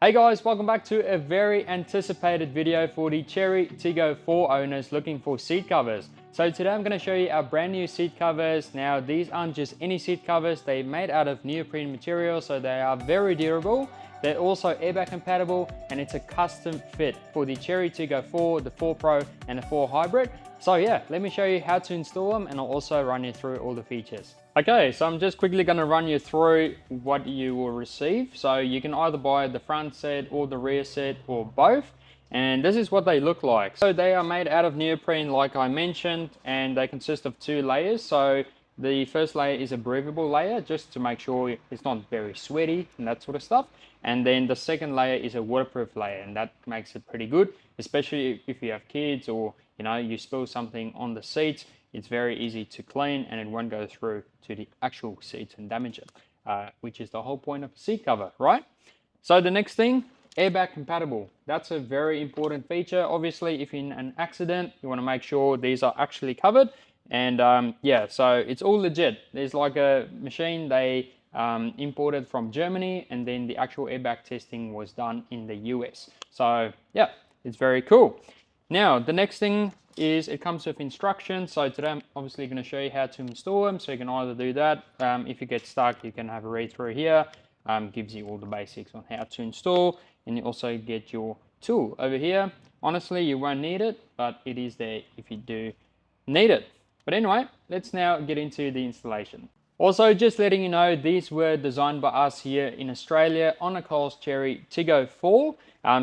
Hey guys, welcome back to a very anticipated video for the Chery Tiggo 4 owners looking for seat covers. So today I'm going to show you our brand new seat covers. Now these aren't just any seat covers, they're made out of neoprene material, so they are very durable. They're also airbag compatible and it's a custom fit for the Chery Tiggo 4, the 4 Pro and the 4 Hybrid. So yeah, let me show you how to install them and I'll also run you through all the features. Okay, so I'm just quickly going to run you through what you will receive. So you can either buy the front set or the rear set or both. And this is what they look like. So they are made out of neoprene like I mentioned, and they consist of 2 layers. So the first layer is a breathable layer just to make sure it's not very sweaty and that sort of stuff. And then the second layer is a waterproof layer, and that makes it pretty good, especially if you have kids or you spill something on the seats. It's very easy to clean and it won't go through to the actual seats and damage it, which is the whole point of a seat cover, right? So the next thing, airbag compatible. That's a very important feature. Obviously, if in an accident, you want to make sure these are actually covered. And yeah, so it's all legit. There's like a machine they imported from Germany, and then the actual airbag testing was done in the US. So yeah, it's very cool. Now, the next thing is it comes with instructions. So today I'm obviously going to show you how to install them. So you can either do that. If you get stuck, you can have a read through here. Gives you all the basics on how to install. And you also get your tool over here. Honestly, you won't need it, but it is there if you do need it. But anyway, let's now get into the installation. Also, just letting you know, these were designed by us here in Australia on a Coles Chery Tiggo 4.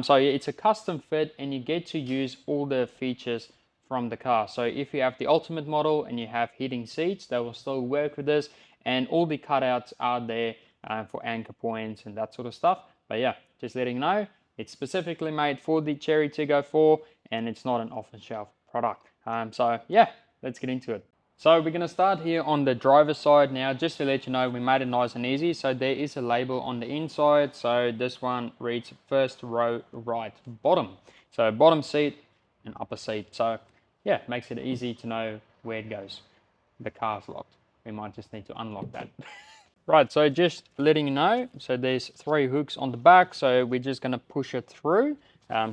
So it's a custom fit and you get to use all the features from the car. So if you have the ultimate model and you have heating seats, they will still work with this, and all the cutouts are there for anchor points and that sort of stuff. But yeah, just letting you know, it's specifically made for the Chery Tiggo 4 and it's not an off-the-shelf product. So yeah, let's get into it. So we're going to start here on the driver's side. Now, just to let you know, we made it nice and easy. So there is a label on the inside. So this one reads first row right bottom. So bottom seat and upper seat. So yeah, makes it easy to know where it goes. The car's locked. We might just need to unlock that. Right, so just letting you know, so there's 3 hooks on the back. So we're just going to push it through.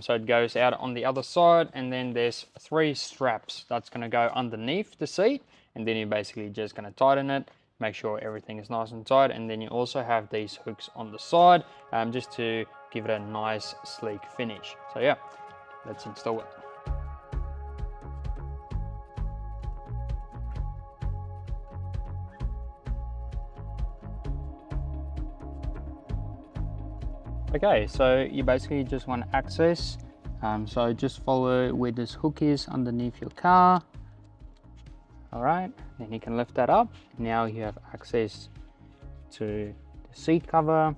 So it goes out on the other side, and then there's 3 straps that's going to go underneath the seat, and then you're basically just going to tighten it, make sure everything is nice and tight, and then you also have these hooks on the side just to give it a nice sleek finish. So yeah, let's install it. Okay, so you basically just want access. So just follow where this hook is underneath your car. All right, then you can lift that up. Now you have access to the seat cover.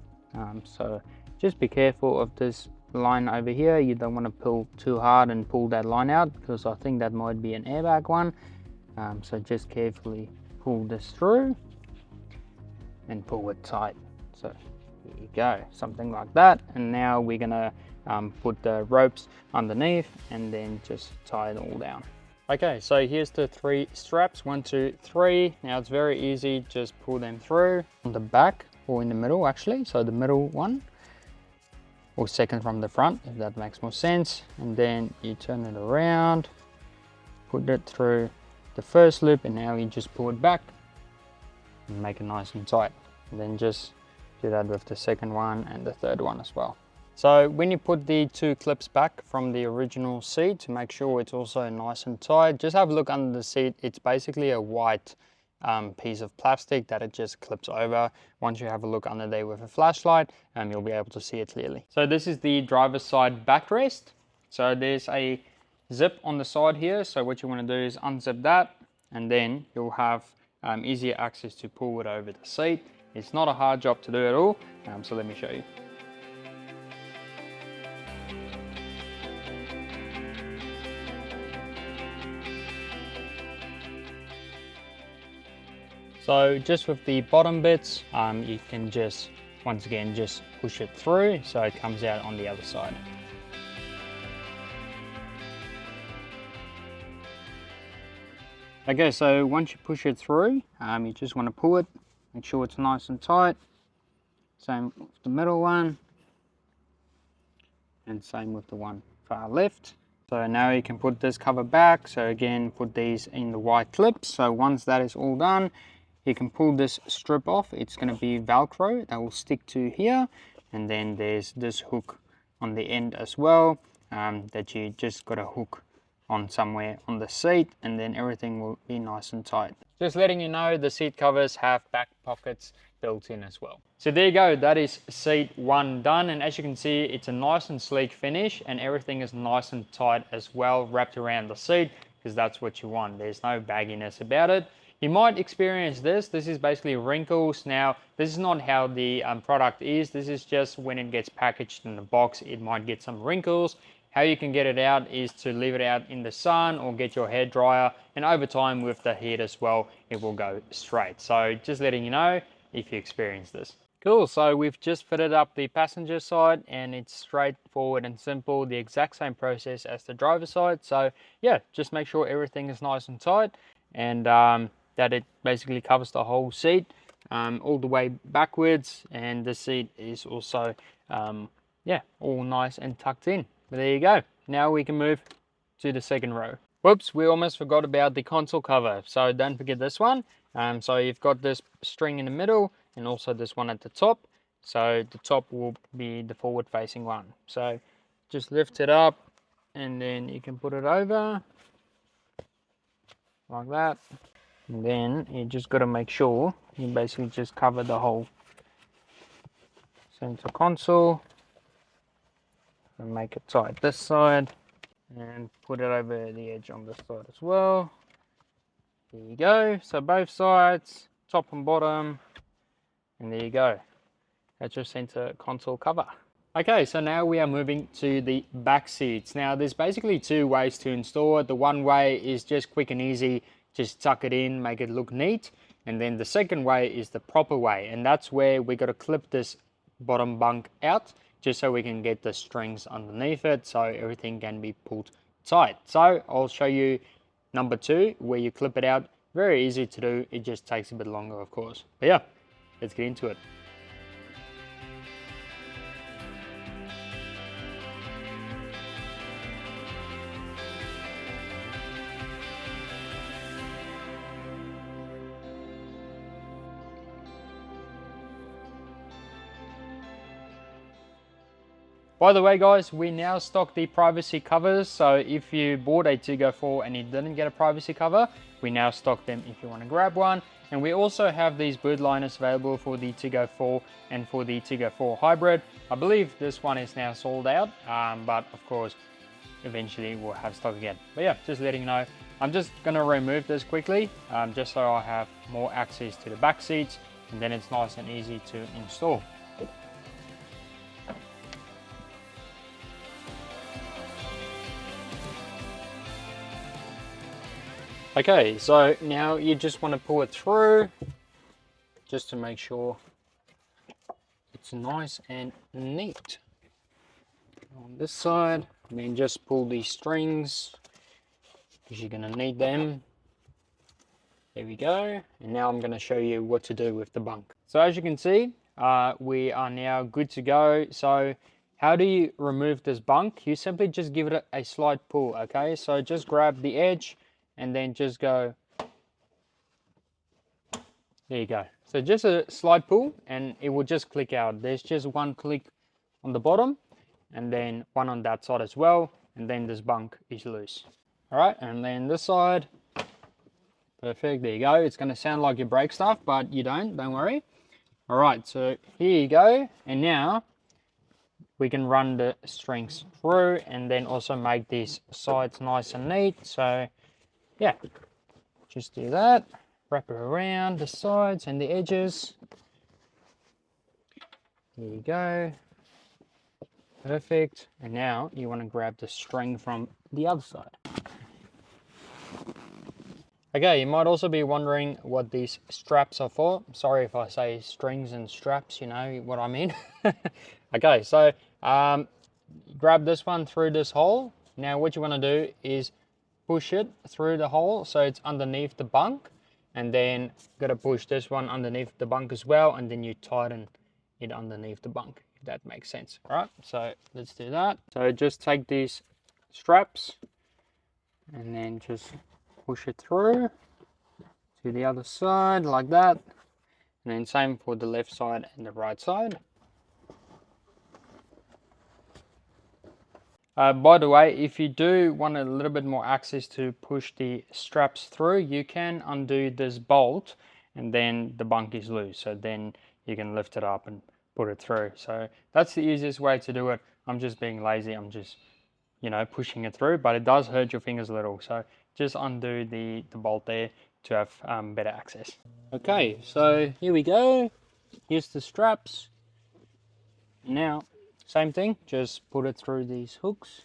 So just be careful of this line over here. You don't want to pull too hard and pull that line out, because I think that might be an airbag one. So just carefully pull this through and pull it tight. So here you go, something like that. And now we're gonna put the ropes underneath and then just tie it all down. Okay, so here's the 3 straps, 1, 2, 3. Now it's very easy, just pull them through on the back or in the middle actually. So the middle one, or second from the front, if that makes more sense. And then you turn it around, put it through the first loop, and now you just pull it back and make it nice and tight. And then just do that with the second one and the third one as well. So when you put the 2 clips back from the original seat, to make sure it's also nice and tight, just have a look under the seat. It's basically a white piece of plastic that it just clips over. Once you have a look under there with a flashlight, you'll be able to see it clearly. So this is the driver's side backrest. So there's a zip on the side here. So what you want to do is unzip that, and then you'll have easier access to pull it over the seat. It's not a hard job to do at all, so let me show you. So just with the bottom bits, you can just, once again, just push it through so it comes out on the other side. Okay, so once you push it through, you just want to pull it. Make sure it's nice and tight. Same with the middle one. and same with the one far left. So now you can put this cover back. So again, put these in the white clips. So once that is all done, you can pull this strip off. It's going to be Velcro that will stick to here, and then there's this hook on the end as well, that you just got to hook on somewhere on the seat, and then everything will be nice and tight. Just letting you know, the seat covers have back pockets built in as well. So there you go, that is seat 1 done, and as you can see, it's a nice and sleek finish, and everything is nice and tight as well, wrapped around the seat, because that's what you want. There's no bagginess about it. You might experience this is basically wrinkles. Now, this is not how the product is. This is just when it gets packaged in the box, it might get some wrinkles. How you can get it out is to leave it out in the sun or get your hair dryer, and over time with the heat as well, it will go straight. So just letting you know if you experience this. Cool, so we've just fitted up the passenger side, and it's straightforward and simple, the exact same process as the driver's side. So yeah, just make sure everything is nice and tight, and that it basically covers the whole seat all the way backwards, and the seat is also yeah, all nice and tucked in. But there you go. Now we can move to the second row. Whoops, we almost forgot about the console cover, so don't forget this one. So you've got this string in the middle and also this one at the top. So the top will be the forward facing one. So just lift it up, and then you can put it over like that. And then you just got to make sure you basically just cover the whole center console, and make it tight this side, and put it over the edge on this side as well. There you go. So both sides, top and bottom, and there you go. That's your center console cover. Okay, so now we are moving to the back seats. Now there's basically 2 ways to install it. The one way is just quick and easy, just tuck it in, make it look neat. And then the second way is the proper way, and that's where we got to clip this bottom bunk out, just so we can get the strings underneath it, so everything can be pulled tight. So I'll show you number 2, where you clip it out. Very easy to do, it just takes a bit longer, of course. But yeah, let's get into it. By the way guys, we now stock the privacy covers, so if you bought a Tiggo 4 and you didn't get a privacy cover, we now stock them if you want to grab one. And we also have these boot liners available for the Tiggo 4 and for the Tiggo 4 Hybrid. I believe this one is now sold out, but of course, eventually we'll have stock again. But yeah, just letting you know. I'm just going to remove this quickly, just so I have more access to the back seats, and then it's nice and easy to install. Okay, so now you just want to pull it through, just to make sure it's nice and neat. On this side, and then just pull these strings, because you're going to need them. There we go. And now I'm going to show you what to do with the bunk. So as you can see, we are now good to go. So how do you remove this bunk? You simply just give it a slight pull, okay? So just grab the edge, and then just go, there you go. So just a slight pull, and it will just click out. There's just one click on the bottom, and then one on that side as well, and then this bunk is loose. All right, and then this side, perfect, there you go. It's gonna sound like you break stuff, but you don't worry. All right, so here you go, and now we can run the strings through, and then also make these sides nice and neat. So yeah, just do that, wrap it around the sides and the edges. There you go, perfect. And now you want to grab the string from the other side. Okay, you might also be wondering what these straps are for. Sorry if I say strings and straps, you know what I mean. Okay, so grab this one through this hole. Now what you want to do is push it through the hole so it's underneath the bunk, and then got to push this one underneath the bunk as well, and then you tighten it underneath the bunk. that makes sense. All right, so let's do that. So just take these straps and then just push it through to the other side like that, and then same for the left side and the right side. By the way, if you do want a little bit more access to push the straps through, you can undo this bolt and then the bunk is loose, so then you can lift it up and put it through. So that's the easiest way to do it. I'm just being lazy, I'm just, you know, pushing it through, but it does hurt your fingers a little, so just undo the bolt there to have better access. Okay, so here we go. Here's the straps. Now same thing, just put it through these hooks.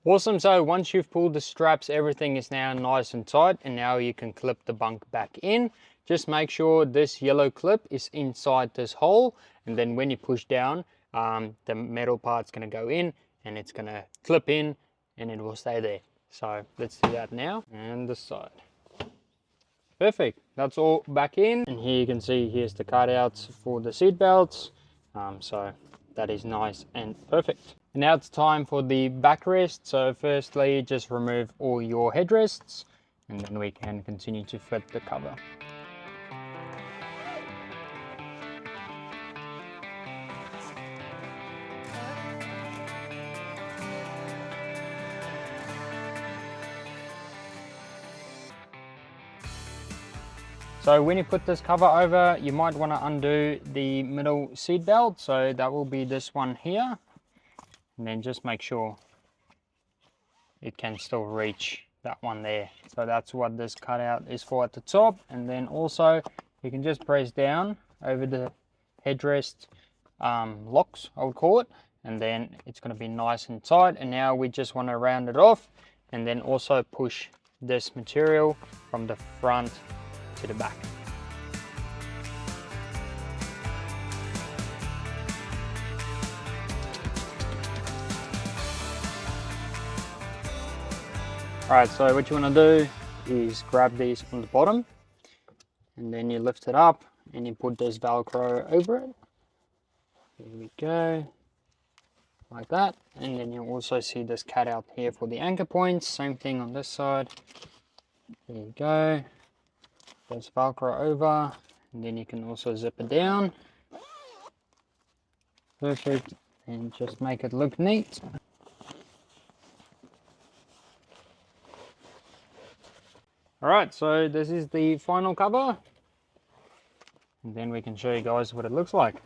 Awesome, so once you've pulled the straps, everything is now nice and tight, and now you can clip the bunk back in. Just make sure this yellow clip is inside this hole, and then when you push down, the metal part's going to go in and it's going to clip in and it will stay there. So let's do that now, and this side. Perfect, that's all back in, and here you can see here's the cutouts for the seat belts, so that is nice and perfect. And now it's time for the backrest. So firstly, just remove all your headrests and then we can continue to fit the cover. So when you put this cover over, you might want to undo the middle seat belt. So that will be this one here. And then just make sure it can still reach that one there. So that's what this cutout is for at the top. And then also you can just press down over the headrest locks, I would call it. And then it's going to be nice and tight. And now we just want to round it off and then also push this material from the front to the back. Alright, so what you want to do is grab these from the bottom and then you lift it up and you put this Velcro over it. Here we go, like that. And then you'll also see this cutout here for the anchor points. Same thing on this side. There you go. Just Velcro over, and then you can also zip it down. Perfect, and just make it look neat. Alright, so this is the final cover, and then we can show you guys what it looks like.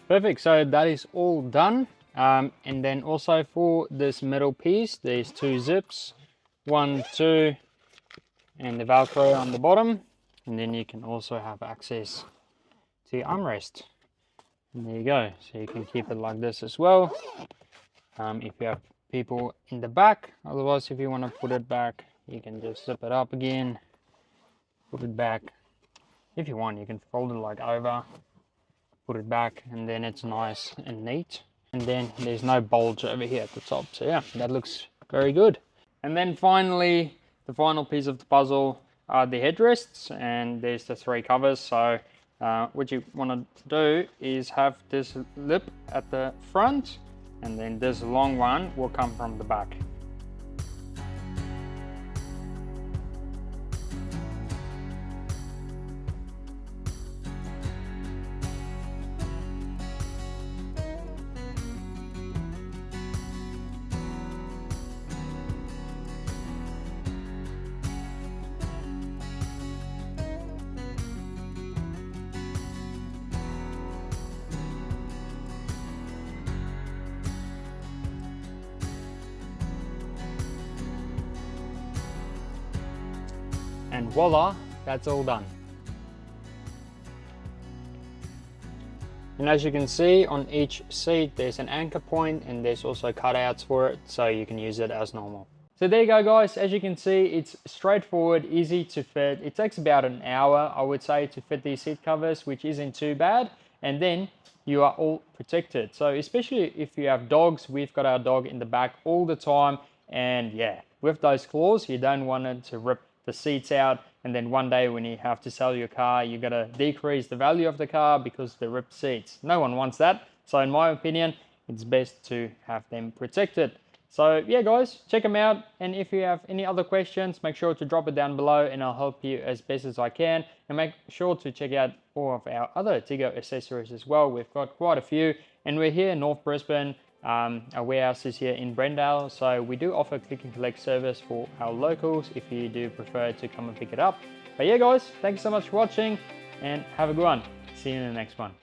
Perfect, so that is all done. And then also for this middle piece, there's two zips, 1, 2, and the Velcro on the bottom. And then you can also have access to your armrest. And there you go, so you can keep it like this as well. If you have people in the back, otherwise if you want to put it back, you can just zip it up again, put it back. If you want, you can fold it like over, put it back, and then it's nice and neat. And then there's no bulge over here at the top, so yeah, that looks very good. And then finally, the final piece of the puzzle are the headrests, and there's the 3 covers. So what you want to do is have this lip at the front, and then this long one will come from the back. And voila, that's all done. And as you can see on each seat, there's an anchor point and there's also cutouts for it, so you can use it as normal. So there you go guys, as you can see, it's straightforward, easy to fit. It takes about an hour, I would say, to fit these seat covers, which isn't too bad. And then you are all protected. So especially if you have dogs, we've got our dog in the back all the time. And yeah, with those claws, you don't want it to rip the seats out. And then one day when you have to sell your car, you gotta decrease the value of the car because the ripped seats. No one wants that. So in my opinion, it's best to have them protected. So yeah guys, check them out, and if you have any other questions, make sure to drop it down below and I'll help you as best as I can. And make sure to check out all of our other Tiggo accessories as well. We've got quite a few, and we're here in North Brisbane. Our warehouse is here in Brendale, so we do offer click and collect service for our locals if you do prefer to come and pick it up. But yeah guys, thank you so much for watching and have a good one. See you in the next one.